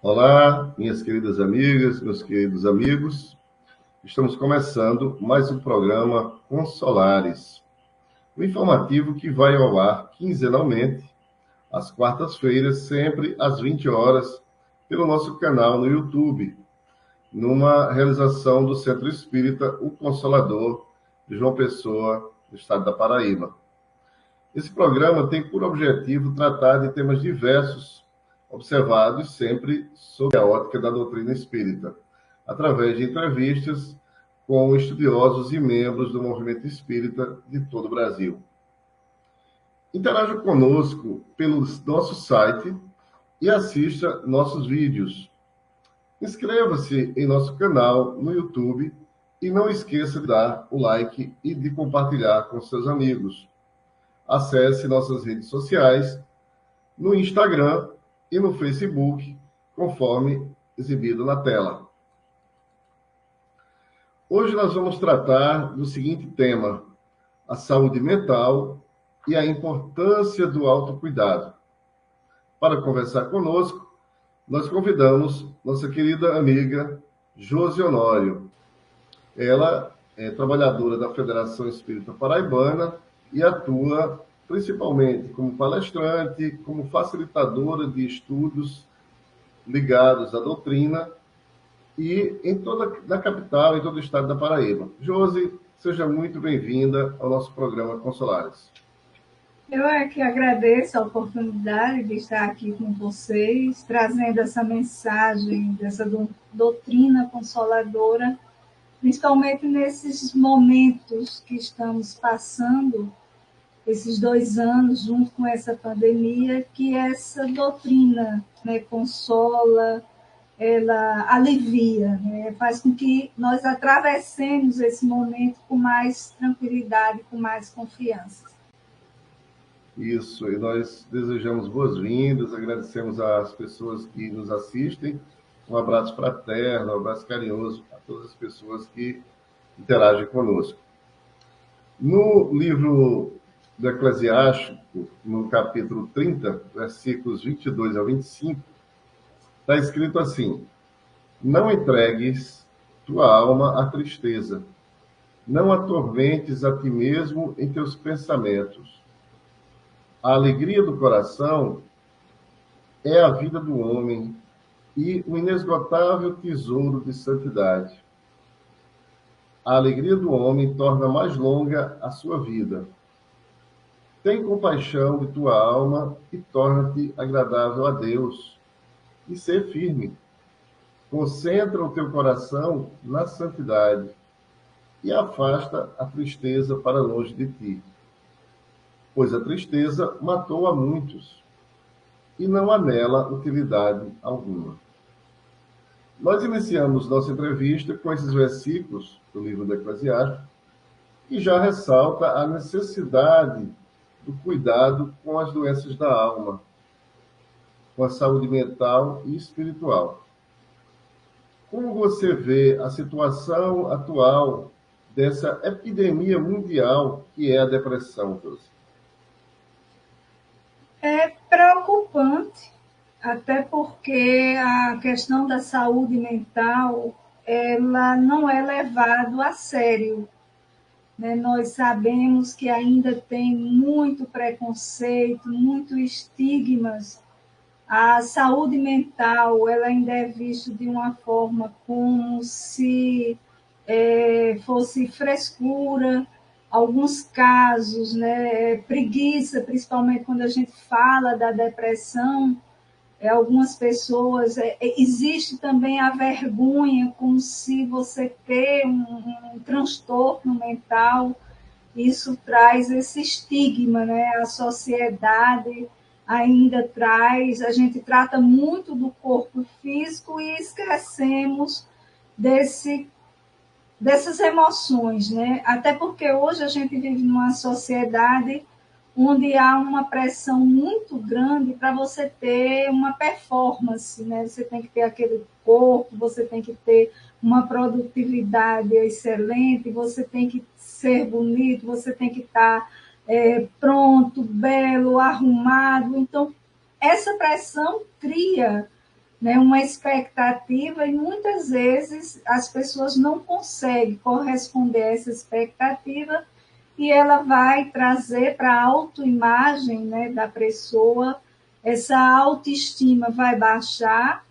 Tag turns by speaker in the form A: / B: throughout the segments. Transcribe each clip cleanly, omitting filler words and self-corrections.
A: Olá, minhas queridas amigas, meus queridos amigos. Estamos começando mais um programa Consolares, um informativo que vai ao ar quinzenalmente, às quartas-feiras, sempre às 20 horas, pelo nosso canal no YouTube, numa realização do Centro Espírita O Consolador, de João Pessoa, no estado da Paraíba. Esse programa tem por objetivo tratar de temas diversos, observados sempre sob a ótica da doutrina espírita, através de entrevistas com estudiosos e membros do movimento espírita de todo o Brasil. Interaja conosco pelo nosso site e assista nossos vídeos. Inscreva-se em nosso canal no YouTube e não esqueça de dar o like e de compartilhar com seus amigos. Acesse nossas redes sociais no Instagram e no Facebook, conforme exibido na tela. Hoje nós vamos tratar do seguinte tema: a saúde mental e a importância do autocuidado. Para conversar conosco, nós convidamos nossa querida amiga Josi Honório. Ela é trabalhadora da Federação Espírita Paraibana e atua principalmente como palestrante, como facilitadora de estudos ligados à doutrina e na capital, em todo o estado da Paraíba. Josi, seja muito bem-vinda ao nosso programa Consolares.
B: Eu é que agradeço a oportunidade de estar aqui com vocês, trazendo essa mensagem, dessa doutrina consoladora, principalmente nesses momentos que estamos passando, esses 2 anos, junto com essa pandemia, que essa doutrina, né, consola, ela alivia, né, faz com que nós atravessemos esse momento com mais tranquilidade, com mais confiança.
A: Isso, e nós desejamos boas-vindas, agradecemos às pessoas que nos assistem, um abraço fraterno, um abraço carinhoso a todas as pessoas que interagem conosco. No livro do Eclesiástico, no capítulo 30, versículos 22 a 25, está escrito assim: não entregues tua alma à tristeza, não atormentes a ti mesmo em teus pensamentos. A alegria do coração é a vida do homem e o inesgotável tesouro de santidade. A alegria do homem torna mais longa a sua vida. Tem compaixão de tua alma e torna-te agradável a Deus. E ser firme. Concentra o teu coração na santidade e afasta a tristeza para longe de ti. Pois a tristeza matou a muitos, e não há nela utilidade alguma. Nós iniciamos nossa entrevista com esses versículos do livro do Eclesiástico, que já ressalta a necessidade do cuidado com as doenças da alma, com a saúde mental e espiritual. Como você vê a situação atual dessa epidemia mundial que é a depressão, Josi?
B: É preocupante, até porque a questão da saúde mental, ela não é levada a sério, né? Nós sabemos que ainda tem muito preconceito, muito estigmas. A saúde mental, ela ainda é vista de uma forma como se fosse frescura, alguns casos, né, preguiça, principalmente quando a gente fala da depressão, algumas pessoas, existe também a vergonha, como se você ter um transtorno mental, isso traz esse estigma, né? A sociedade ainda traz, a gente trata muito do corpo físico e esquecemos dessas emoções, né? Até porque hoje a gente vive numa sociedade onde há uma pressão muito grande para você ter uma performance, né? Você tem que ter aquele corpo, você tem que ter uma produtividade excelente, você tem que ser bonito, você tem que estar pronto, belo, arrumado. Então, essa pressão cria né, uma expectativa, e muitas vezes as pessoas não conseguem corresponder a essa expectativa, e ela vai trazer para a autoimagem, né, da pessoa, essa autoestima vai baixar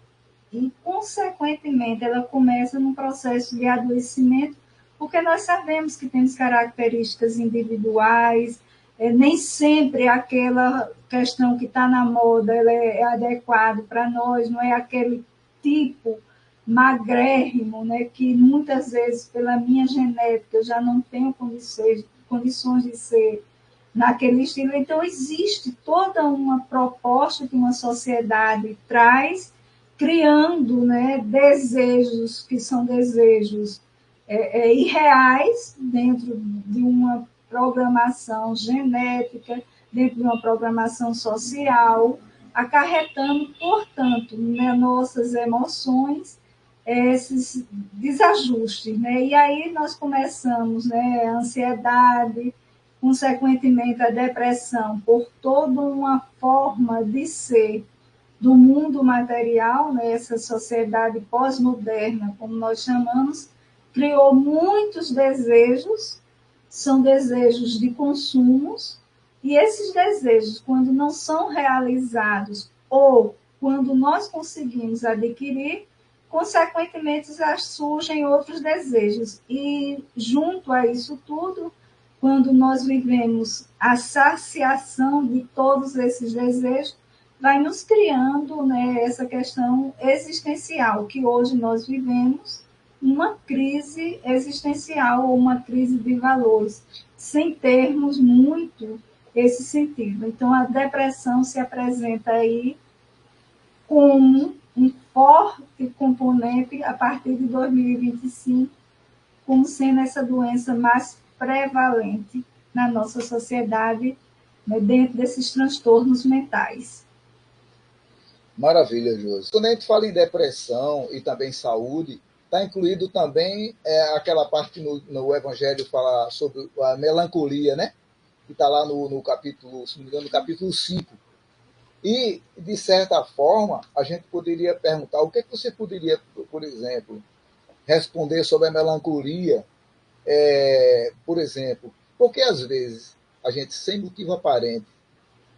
B: e, consequentemente, ela começa num processo de adoecimento, porque nós sabemos que temos características individuais, nem sempre aquela questão que está na moda ela é adequada para nós, não é aquele tipo magrérrimo, né, que muitas vezes, pela minha genética, eu já não tenho condições de ser naquele estilo. Então, existe toda uma proposta que uma sociedade traz, criando, né, desejos que são desejos irreais dentro de uma programação genética, dentro de uma programação social, acarretando, portanto, nas nossas emoções esses desajustes, né? E aí nós começamos, né, a ansiedade, consequentemente a depressão, por toda uma forma de ser do mundo material, né, essa sociedade pós-moderna, como nós chamamos, criou muitos desejos, são desejos de consumos, e esses desejos, quando não são realizados ou quando nós conseguimos adquirir, consequentemente já surgem outros desejos. E junto a isso tudo, quando nós vivemos a saciação de todos esses desejos, vai nos criando, né, essa questão existencial, que hoje nós vivemos uma crise existencial ou uma crise de valores, sem termos muito esse sentido. Então, a depressão se apresenta aí como um forte componente a partir de 2025, como sendo essa doença mais prevalente na nossa sociedade, né, dentro desses transtornos mentais.
C: Maravilha, Josi. Quando a gente fala em depressão e também saúde, está incluído também aquela parte no Evangelho fala sobre a melancolia, né? Que está lá no capítulo, se não me engano, no capítulo 5. E, de certa forma, a gente poderia perguntar o que, é que você poderia, por exemplo, responder sobre a melancolia, por exemplo, porque às vezes a gente, sem motivo aparente,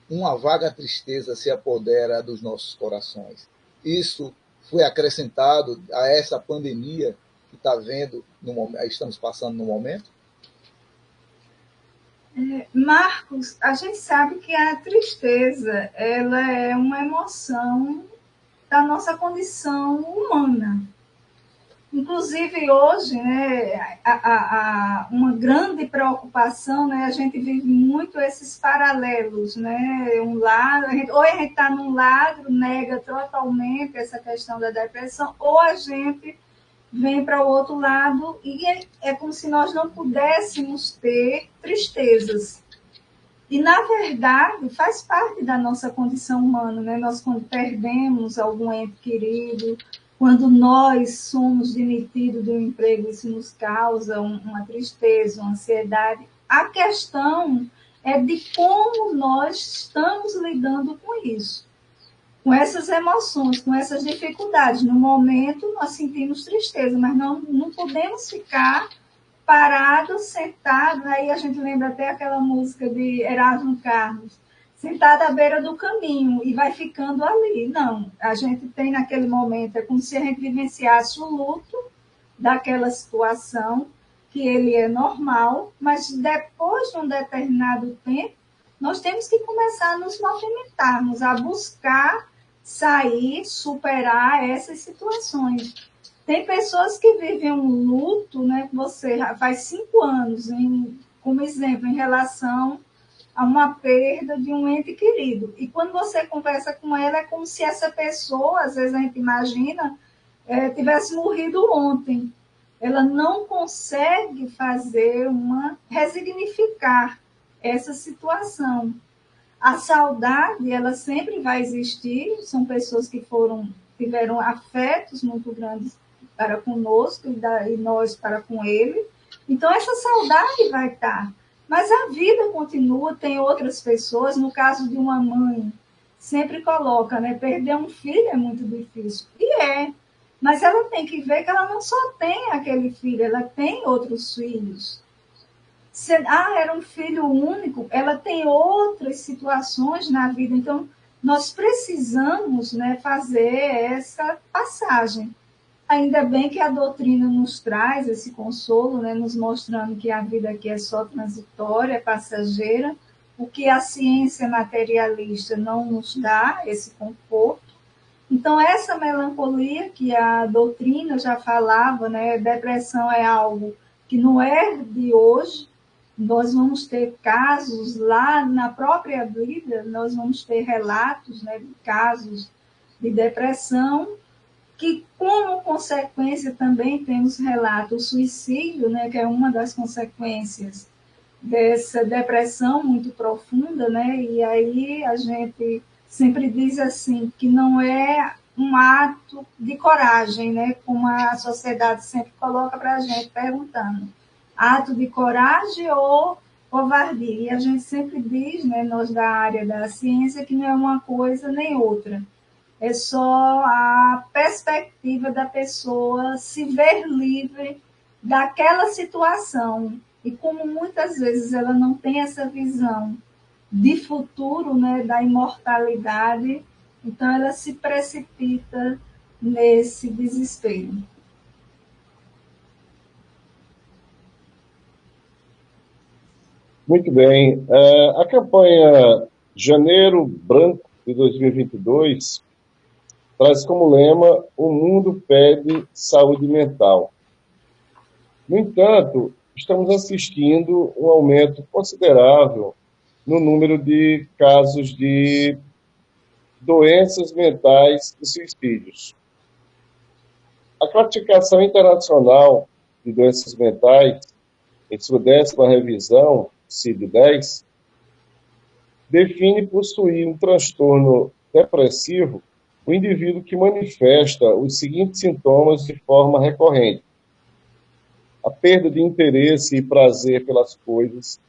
C: uma vaga tristeza se apodera dos nossos corações. Isso foi acrescentado a essa pandemia que estamos passando no momento?
B: Marcos, a gente sabe que a tristeza ela é uma emoção da nossa condição humana. Inclusive hoje, né, uma grande preocupação, né, a gente vive muito esses paralelos, né, um lado, ou a gente está num lado, nega totalmente essa questão da depressão, ou a gente vem para o outro lado e é como se nós não pudéssemos ter tristezas. E, na verdade, faz parte da nossa condição humana, né? Nós, quando perdemos algum ente querido, quando nós somos demitidos de um emprego, isso nos causa uma tristeza, uma ansiedade. A questão é de como nós estamos lidando com isso, com essas emoções, com essas dificuldades. No momento, nós sentimos tristeza, mas não podemos ficar parados, sentados. Aí a gente lembra até aquela música de Erasmo Carlos, sentado à beira do caminho e vai ficando ali. Não, a gente tem naquele momento, é como se a gente vivenciasse o luto daquela situação, que ele é normal, mas depois de um determinado tempo, nós temos que começar a nos movimentarmos, a buscar sair, superar essas situações. Tem pessoas que vivem um luto, né? Você faz 5 anos, como exemplo, em relação a uma perda de um ente querido. E quando você conversa com ela, é como se essa pessoa, às vezes a gente imagina, tivesse morrido ontem. Ela não consegue resignificar essa situação. A saudade, ela sempre vai existir, são pessoas que tiveram afetos muito grandes para conosco e nós para com ele. Então, essa saudade vai estar. Mas a vida continua, tem outras pessoas, no caso de uma mãe sempre coloca, né? Perder um filho é muito difícil. E é. Mas ela tem que ver que ela não só tem aquele filho, ela tem outros filhos. Era um filho único, ela tem outras situações na vida. Então, nós precisamos, né, fazer essa passagem. Ainda bem que a doutrina nos traz esse consolo, né, nos mostrando que a vida aqui é só transitória, é passageira, o que a ciência materialista não nos dá, esse conforto. Então, essa melancolia que a doutrina já falava, né, depressão é algo que não é de hoje, nós vamos ter casos lá na própria Bíblia, nós vamos ter relatos, né, de casos de depressão, que como consequência também temos relatos, o suicídio, né, que é uma das consequências dessa depressão muito profunda, né, e aí a gente sempre diz assim, que não é um ato de coragem, né, como a sociedade sempre coloca para a gente perguntando, ato de coragem ou covardia? E a gente sempre diz, né, nós da área da ciência, que não é uma coisa nem outra. É só a perspectiva da pessoa se ver livre daquela situação. E como muitas vezes ela não tem essa visão de futuro, né, da imortalidade, então ela se precipita nesse desespero.
A: Muito bem. A campanha Janeiro Branco de 2022 traz como lema: o mundo pede saúde mental. No entanto, estamos assistindo um aumento considerável no número de casos de doenças mentais e suicídios. A Classificação Internacional de Doenças Mentais, em sua 10ª revisão, CID-10, define possuir um transtorno depressivo o indivíduo que manifesta os seguintes sintomas de forma recorrente: a perda de interesse e prazer pelas coisas,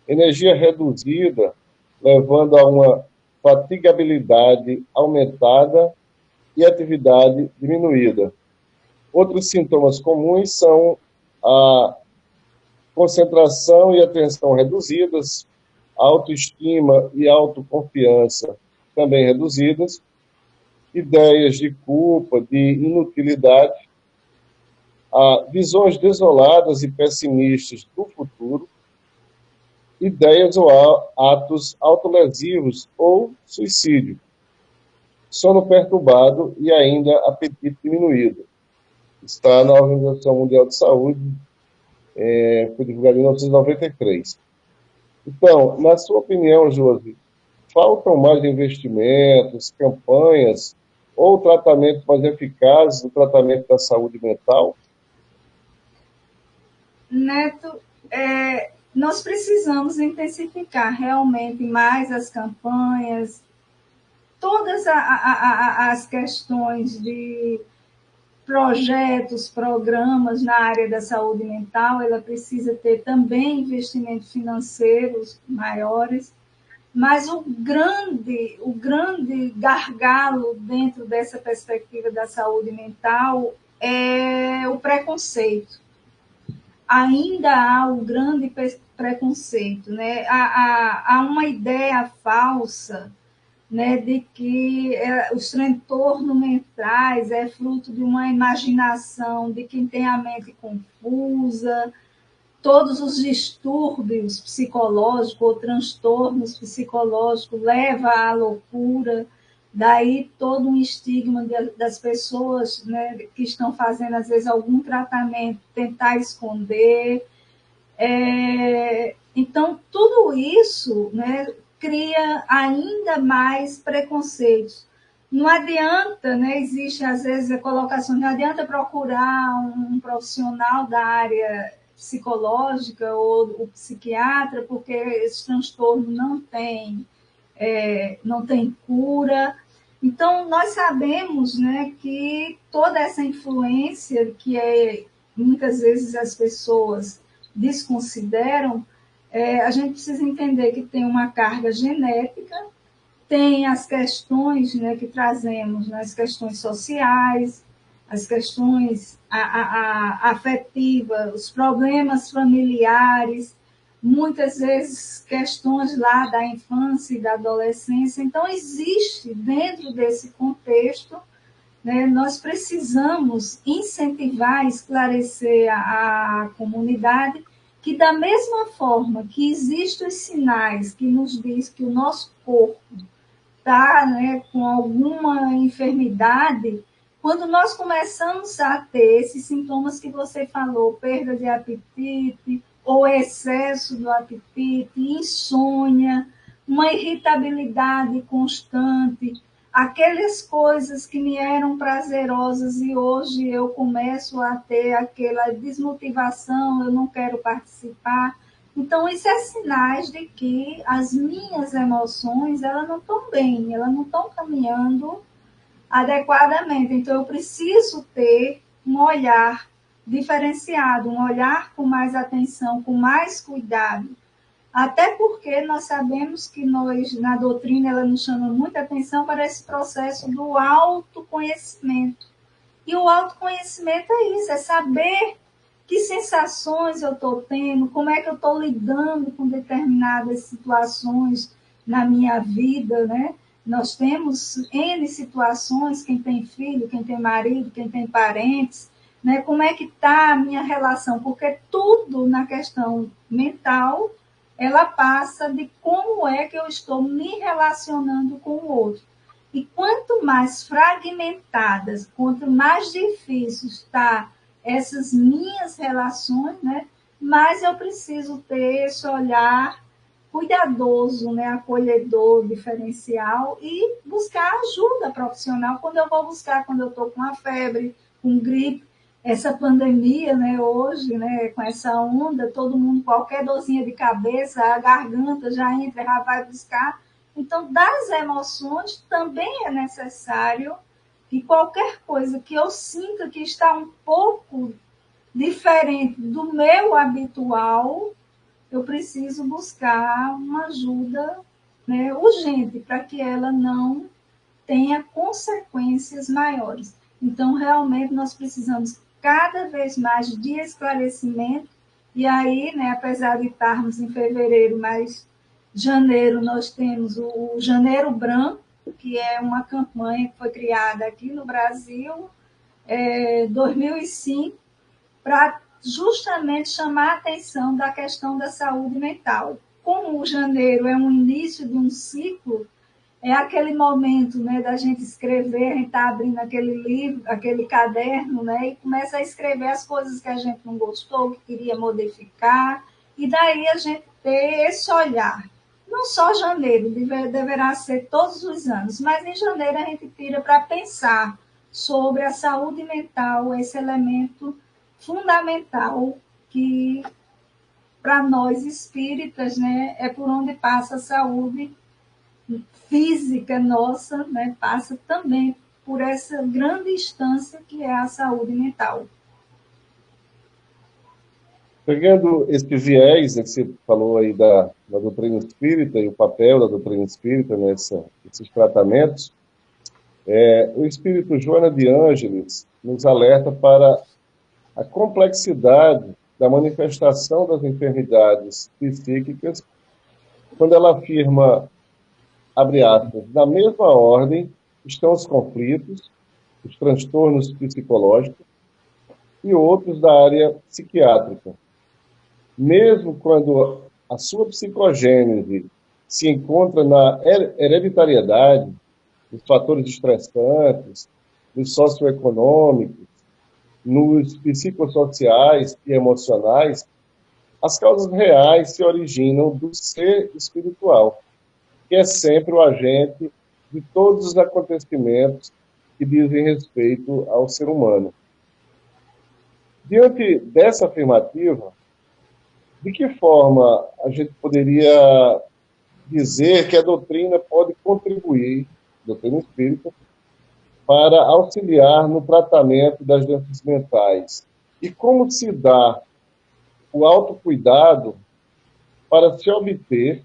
A: energia reduzida, levando a uma fatigabilidade aumentada e atividade diminuída. Outros sintomas comuns são a concentração e atenção reduzidas, autoestima e autoconfiança também reduzidas, ideias de culpa, de inutilidade, visões desoladas e pessimistas do futuro, ideias ou atos autolesivos ou suicídio, sono perturbado e ainda apetite diminuído. Está na Organização Mundial de Saúde, foi divulgado em 1993. Então, na sua opinião, Josi, faltam mais investimentos, campanhas ou tratamentos mais eficazes no tratamento da saúde mental?
B: Neto, nós precisamos intensificar realmente mais as campanhas, todas as questões de projetos, programas na área da saúde mental, ela precisa ter também investimentos financeiros maiores, mas o grande gargalo dentro dessa perspectiva da saúde mental é o preconceito. Ainda há o grande preconceito, né? Há uma ideia falsa, né, de que os transtornos mentais é fruto de uma imaginação de quem tem a mente confusa, todos os distúrbios psicológicos ou transtornos psicológicos levam à loucura, daí todo um estigma das pessoas, né, que estão fazendo, às vezes, algum tratamento, tentar esconder. Então, tudo isso, né, cria ainda mais preconceitos. Não adianta, né, existe às vezes a colocação, não adianta procurar um profissional da área psicológica ou o psiquiatra, porque esse transtorno não tem cura. Então, nós sabemos, né, que toda essa influência que muitas vezes as pessoas desconsideram, a gente precisa entender que tem uma carga genética, tem as questões, né, que trazemos, né, as questões sociais, as questões afetivas, os problemas familiares, muitas vezes questões lá da infância e da adolescência. Então, existe dentro desse contexto, né, nós precisamos incentivar, esclarecer a comunidade que, da mesma forma que existem os sinais que nos diz que o nosso corpo está, né, com alguma enfermidade, quando nós começamos a ter esses sintomas que você falou, perda de apetite, ou excesso do apetite, insônia, uma irritabilidade constante, aquelas coisas que me eram prazerosas e hoje eu começo a ter aquela desmotivação, eu não quero participar. Então, isso é sinais de que as minhas emoções, elas não estão bem, elas não estão caminhando adequadamente. Então, eu preciso ter um olhar diferenciado, um olhar com mais atenção, com mais cuidado. Até porque nós sabemos que nós, na doutrina, ela nos chama muita atenção para esse processo do autoconhecimento. E o autoconhecimento é isso, é saber que sensações eu estou tendo, como é que eu estou lidando com determinadas situações na minha vida, né? Nós temos N situações, quem tem filho, quem tem marido, quem tem parentes, né? Como é que está a minha relação? Porque tudo na questão mental, ela passa de como é que eu estou me relacionando com o outro. E quanto mais fragmentadas, quanto mais difícil está essas minhas relações, né, mais eu preciso ter esse olhar cuidadoso, né, acolhedor, diferencial e buscar ajuda profissional quando eu vou buscar, quando eu estou com uma febre, com gripe, essa pandemia, né, hoje, né, com essa onda, todo mundo, qualquer dorzinha de cabeça, a garganta já entra, já vai buscar. Então, das emoções também é necessário que qualquer coisa que eu sinta que está um pouco diferente do meu habitual, eu preciso buscar uma ajuda, né, urgente, para que ela não tenha consequências maiores. Então, realmente, nós precisamos cada vez mais de esclarecimento, e aí, né, apesar de estarmos em fevereiro, mas janeiro nós temos o Janeiro Branco, que é uma campanha que foi criada aqui no Brasil, 2005, para justamente chamar a atenção da questão da saúde mental. Como o janeiro é um início de um ciclo, é aquele momento, né, da gente escrever, a gente está abrindo aquele livro, aquele caderno, né, e começa a escrever as coisas que a gente não gostou, que queria modificar, e daí a gente ter esse olhar. Não só janeiro, deverá ser todos os anos, mas em janeiro a gente tira para pensar sobre a saúde mental, esse elemento fundamental que, para nós espíritas, né, é por onde passa a saúde física nossa, né, passa também por essa grande instância que é a saúde mental.
A: Pegando esse viés, né, que você falou aí da doutrina espírita e o papel da doutrina espírita nesses tratamentos, o espírito Joana de Ângeles nos alerta para a complexidade da manifestação das enfermidades psíquicas, quando ela afirma, abre aspas, na mesma ordem estão os conflitos, os transtornos psicológicos e outros da área psiquiátrica. Mesmo quando a sua psicogênese se encontra na hereditariedade, nos fatores estressantes, nos socioeconômicos, nos psicossociais e emocionais, as causas reais se originam do ser espiritual, que é sempre o agente de todos os acontecimentos que dizem respeito ao ser humano. Diante dessa afirmativa, de que forma a gente poderia dizer que a doutrina pode contribuir, doutrina espírita, para auxiliar no tratamento das doenças mentais? E como se dá o autocuidado para se obter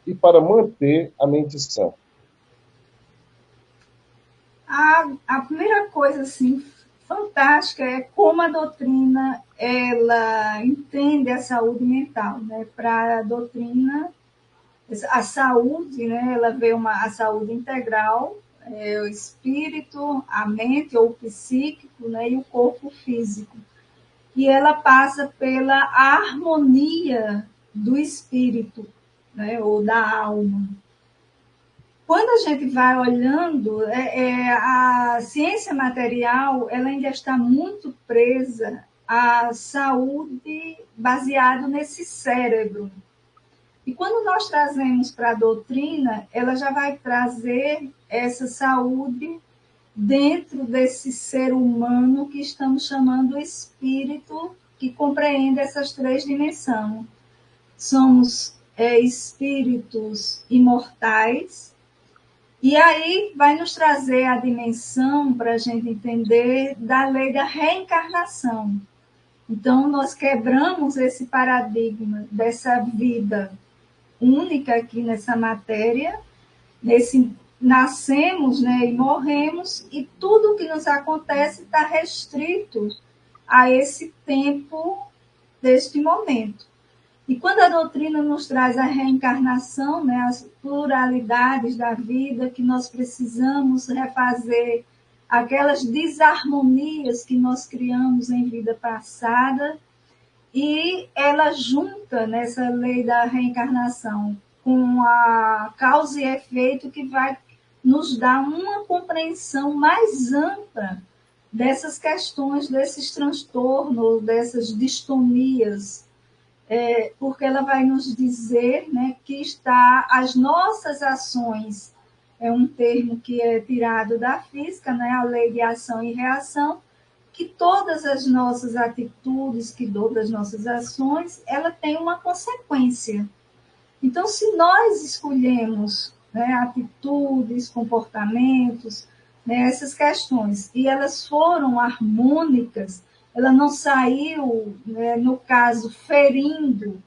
A: e para manter a mente sã?
B: A primeira coisa assim, fantástica é como a doutrina ela entende a saúde mental. Né? Para a doutrina, a saúde, né? Ela vê a saúde integral, o espírito, a mente ou o psíquico, né? E o corpo físico. E ela passa pela harmonia do espírito, né? Ou da alma. Quando a gente vai olhando, a ciência material ela ainda está muito presa à saúde baseada nesse cérebro. E quando nós trazemos para a doutrina, ela já vai trazer essa saúde dentro desse ser humano que estamos chamando espírito, que compreende essas três dimensões. Somos espíritos imortais. E aí vai nos trazer a dimensão para a gente entender da lei da reencarnação. Então, nós quebramos esse paradigma dessa vida única aqui nessa matéria, nascemos, né, e morremos, e tudo que nos acontece está restrito a esse tempo deste momento. E quando a doutrina nos traz a reencarnação, né, as pluralidades da vida, que nós precisamos refazer aquelas desarmonias que nós criamos em vida passada, e ela junta nessa lei da reencarnação com a causa e efeito que vai nos dar uma compreensão mais ampla dessas questões, desses transtornos, dessas distonias, porque ela vai nos dizer, né, que as nossas ações, é um termo que é tirado da física, né, a lei de ação e reação, que todas as nossas atitudes, que todas as nossas ações, ela tem uma consequência. Então, se nós escolhemos, né, atitudes, comportamentos, né, essas questões, e elas foram harmônicas, ela não saiu, né, no caso, ferindo,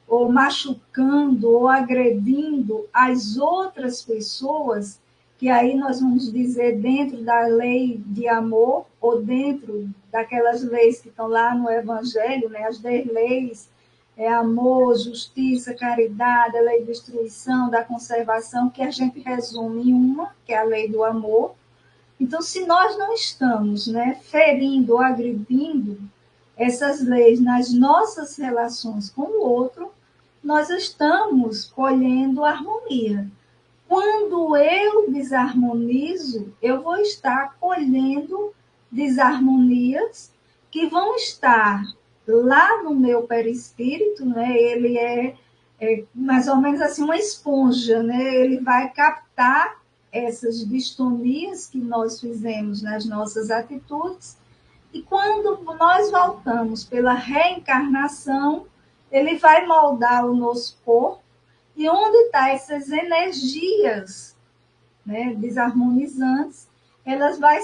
B: ou machucando, ou agredindo as outras pessoas, que aí nós vamos dizer dentro da lei de amor, ou dentro daquelas leis que estão lá no Evangelho, né, as 10 leis, amor, justiça, caridade, a lei de destruição, da conservação, que a gente resume em uma, que é a lei do amor. Então, se nós não estamos, né, ferindo ou agredindo essas leis nas nossas relações com o outro, nós estamos colhendo harmonia. Quando eu desarmonizo, eu vou estar colhendo desarmonias que vão estar lá no meu perispírito, né? Ele é mais ou menos assim uma esponja, né? Ele vai captar essas distonias que nós fizemos nas nossas atitudes, e quando nós voltamos pela reencarnação, ele vai moldar o nosso corpo, e onde estão essas energias, né, desarmonizantes, ela vai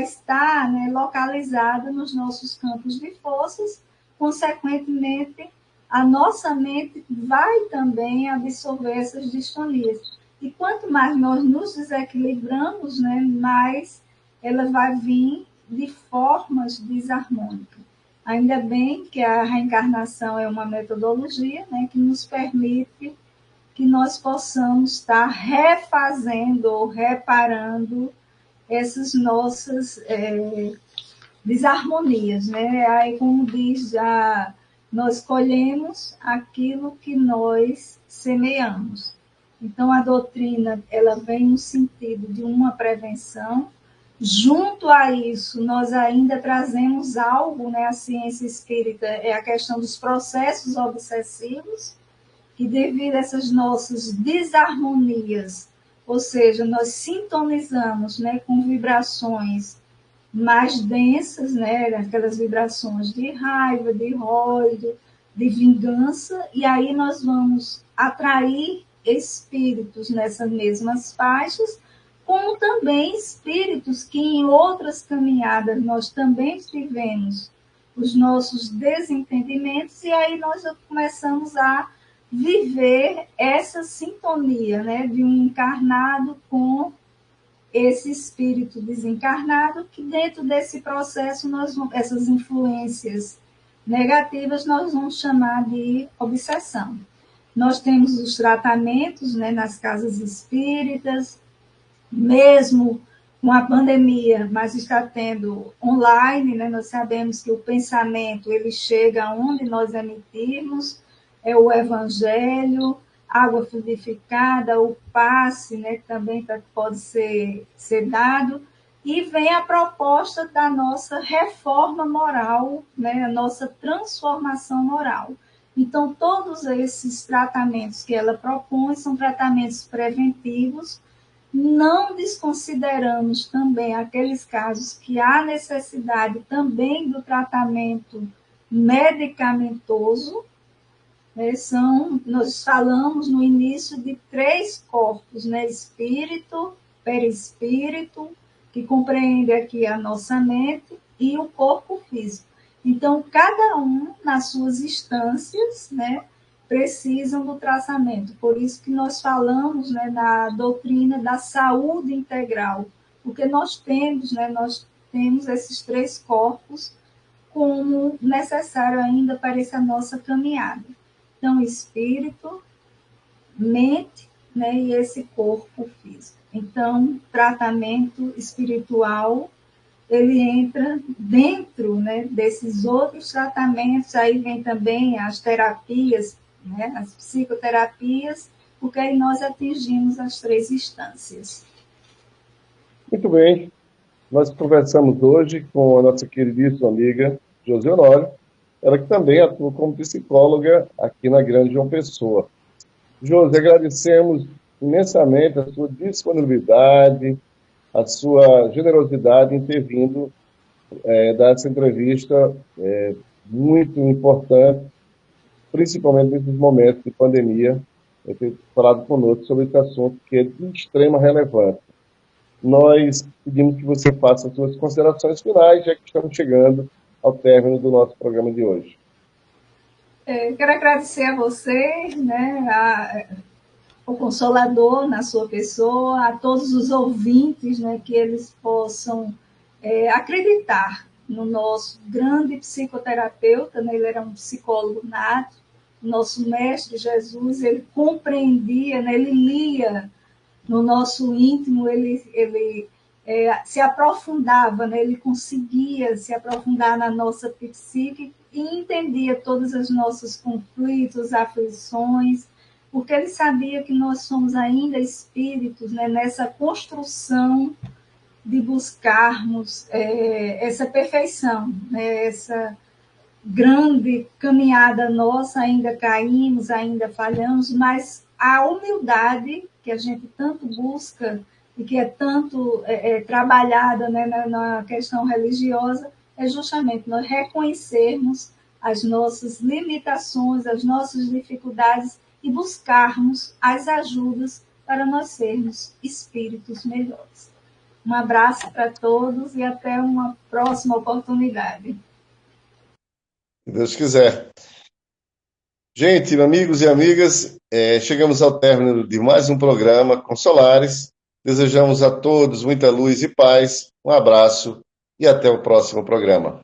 B: estar, né, localizada nos nossos campos de forças, consequentemente, a nossa mente vai também absorver essas distonias. E quanto mais nós nos desequilibramos, né, mais ela vai vir de formas desarmônicas. Ainda bem que a reencarnação é uma metodologia, né, que nos permite que nós possamos estar refazendo ou reparando essas nossas desarmonias. Né? Aí, como diz, nós colhemos aquilo que nós semeamos. Então, a doutrina ela vem no sentido de uma prevenção. Junto a isso, nós ainda trazemos algo, né? A ciência espírita é a questão dos processos obsessivos, que devido a essas nossas desarmonias, ou seja, nós sintonizamos, né, com vibrações mais densas, né, aquelas vibrações de raiva, de ódio, de vingança, e aí nós vamos atrair espíritos nessas mesmas faixas, como também espíritos que em outras caminhadas nós também tivemos os nossos desentendimentos, e aí nós começamos a viver essa sintonia, né, de um encarnado com esse espírito desencarnado, que dentro desse processo, essas influências negativas, nós vamos chamar de obsessão. Nós temos os tratamentos, né, nas casas espíritas, mesmo com a pandemia, mas está tendo online, né? Nós sabemos que o pensamento ele chega onde nós emitirmos, é o evangelho, água fluidificada, o passe, né? Que também pode ser dado, e vem a proposta da nossa reforma moral, né? A nossa transformação moral. Então, todos esses tratamentos que ela propõe são tratamentos preventivos. Não desconsideramos também aqueles casos que há necessidade também do tratamento medicamentoso, né? Nós falamos no início de 3 corpos, né? Espírito, perispírito, que compreende aqui a nossa mente, e o corpo físico. Então, cada um, nas suas instâncias, né, precisam do tratamento. Por isso que nós falamos, né, na doutrina da saúde integral, porque nós temos esses 3 corpos como necessário ainda para essa nossa caminhada. Então, espírito, mente, né, e esse corpo físico. Então, tratamento espiritual, ele entra dentro, né, desses outros tratamentos. Aí vem também as terapias, né, as psicoterapias, porque aí nós atingimos as 3 instâncias.
A: Muito bem. Nós conversamos hoje com a nossa queridíssima amiga Josi Honório, ela que também atua como psicóloga aqui na Grande João Pessoa. Josi, agradecemos imensamente a sua disponibilidade, a sua generosidade em ter vindo dar essa entrevista muito importante, principalmente nesses momentos de pandemia, ter falado conosco sobre esse assunto que é de extrema relevância. Nós pedimos que você faça as suas considerações finais, já que estamos chegando ao término do nosso programa de hoje.
B: Quero agradecer a você, né, o Consolador na sua pessoa, a todos os ouvintes, né, que eles possam acreditar no nosso grande psicoterapeuta, né, ele era um psicólogo nato, nosso mestre Jesus, ele compreendia, né, ele lia no nosso íntimo, ele se aprofundava, né, ele conseguia se aprofundar na nossa psique e entendia todos os nossos conflitos, aflições, porque ele sabia que nós somos ainda espíritos, né, nessa construção de buscarmos essa perfeição, né, essa grande caminhada nossa, ainda caímos, ainda falhamos, mas a humildade que a gente tanto busca e que é tanto trabalhada, né, na questão religiosa, é justamente nós reconhecermos as nossas limitações, as nossas dificuldades e buscarmos as ajudas para nós sermos espíritos melhores. Um abraço para todos e até uma próxima oportunidade.
A: Se Deus quiser. Gente, amigos e amigas, chegamos ao término de mais um programa Consolares. Desejamos a todos muita luz e paz. Um abraço e até o próximo programa.